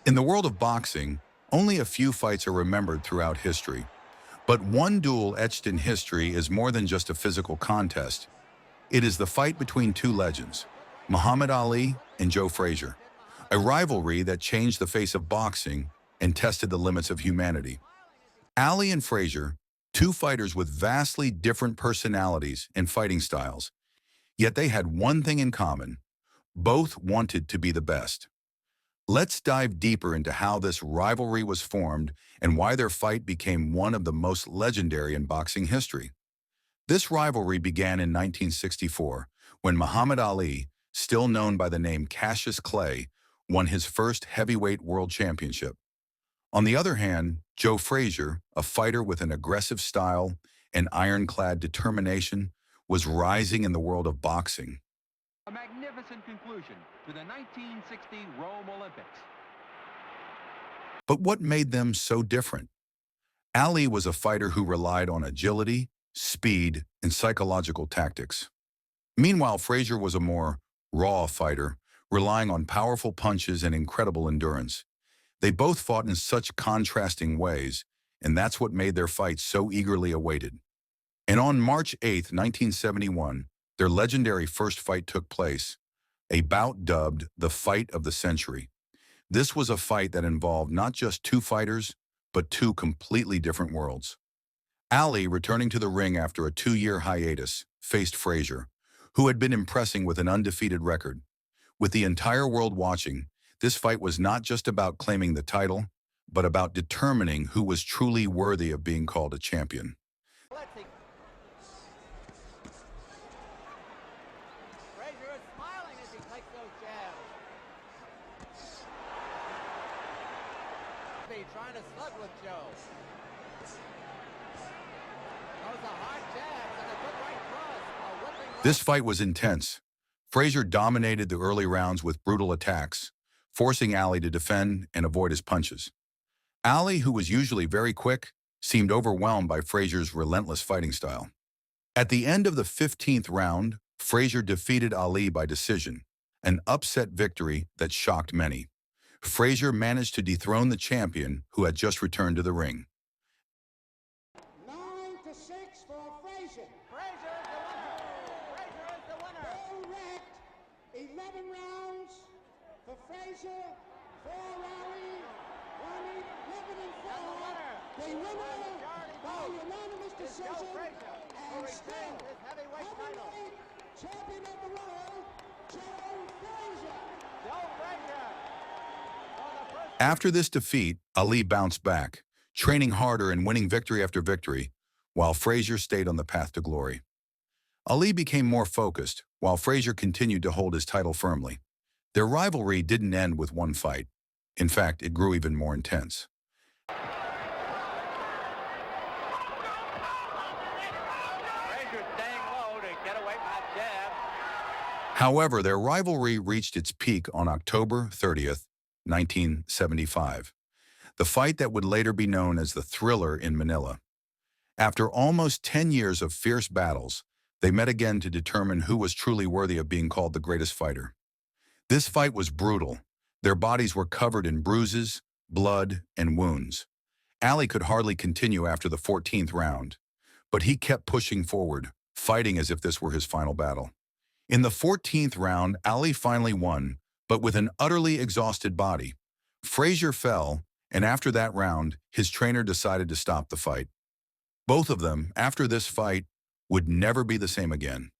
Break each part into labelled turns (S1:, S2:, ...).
S1: In the world of boxing, only a few fights are remembered throughout history. But one duel etched in history is more than just a physical contest. It is the fight between two legends, Muhammad Ali and Joe Fraizer, a rivalry that changed the face of boxing and tested the limits of humanity. Ali and Fraizer, two fighters with vastly different personalities and fighting styles, yet they had one thing in common: both wanted to be the best. Let's dive deeper into how this rivalry was formed and why their fight became one of the most legendary in boxing history. This rivalry began in 1964 when Muhammad Ali, still known by the name Cassius Clay, won his first heavyweight world championship. On the other hand, Joe Fraizer, a fighter with an aggressive style and ironclad determination, was rising in the world of boxing.
S2: A magnificent conclusion to the 1960 Rome Olympics.
S1: But what made them so different? Ali was a fighter who relied on agility, speed, and psychological tactics. Meanwhile, Fraizer was a more raw fighter, relying on powerful punches and incredible endurance. They both fought in such contrasting ways, and that's what made their fight so eagerly awaited. And on March 8, 1971, their legendary first fight took place, a bout dubbed the Fight of the Century. This was a fight that involved not just two fighters, but two completely different worlds. Ali, returning to the ring after a 2-year hiatus, faced Fraizer, who had been impressing with an undefeated record. With the entire world watching, this fight was not just about claiming the title, but about determining who was truly worthy of being called a champion.
S3: Fraizer is smiling as he takes those jabs. Trying to slug with Joe. Those are hard jabs and a good right cross. A whipping left.
S1: This fight was intense. Fraizer dominated the early rounds with brutal attacks, forcing Ali to defend and avoid his punches. Ali, who was usually very quick, seemed overwhelmed by Fraizer's relentless fighting style. At the end of the 15th round, Fraizer defeated Ali by decision, an upset victory that shocked many. Fraizer managed to dethrone the champion who had just returned to the ring.
S4: 9-6 for Fraizer.
S3: Fraizer is the winner. Fraizer is the winner.
S4: All wrapped 11 rounds for Fraizer, 4 Ali, 11 and 4.
S3: And the winner,
S4: The winner
S3: majority
S4: by
S3: vote,
S4: unanimous
S3: is Joe
S4: decision
S3: Fraizer, who
S4: and
S3: retains
S4: still
S3: his heavyweight title.
S4: heavyweight champion of the world, Joe Fraizer.
S3: Joe Fraizer. For the first
S1: After this defeat, Ali bounced back, training harder and winning victory after victory, while Fraizer stayed on the path to glory. Ali became more focused, while Fraizer continued to hold his title firmly. Their rivalry didn't end with one fight. In fact, it grew even more intense.
S3: Fraizer staying low to get away from that jab.
S1: However, their rivalry reached its peak on October 30th, 1975, the fight that would later be known as the Thriller in Manila. After almost 10 years of fierce battles, they met again to determine who was truly worthy of being called the greatest fighter. This fight was brutal. Their bodies were covered in bruises, blood, and wounds. Ali could hardly continue after the 14th round, but he kept pushing forward, fighting as if this were his final battle. In the 14th round, Ali finally won, but with an utterly exhausted body. Fraizer fell, and after that round, his trainer decided to stop the fight. Both of them, after this fight, would never be the same again.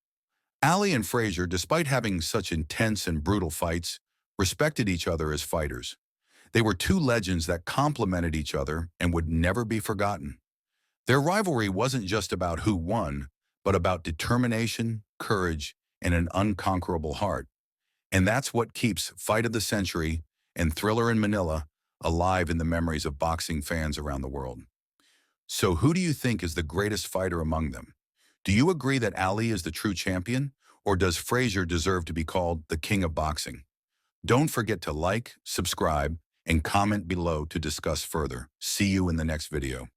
S1: Ali and Fraizer, despite having such intense and brutal fights, respected each other as fighters. They were two legends that complemented each other and would never be forgotten. Their rivalry wasn't just about who won, but about determination, courage, and an unconquerable heart. And that's what keeps Fight of the Century and Thriller in Manila alive in the memories of boxing fans around the world. So who do you think is the greatest fighter among them? Do you agree that Ali is the true champion, or does Fraizer deserve to be called the king of boxing? Don't forget to like, subscribe, and comment below to discuss further. See you in the next video.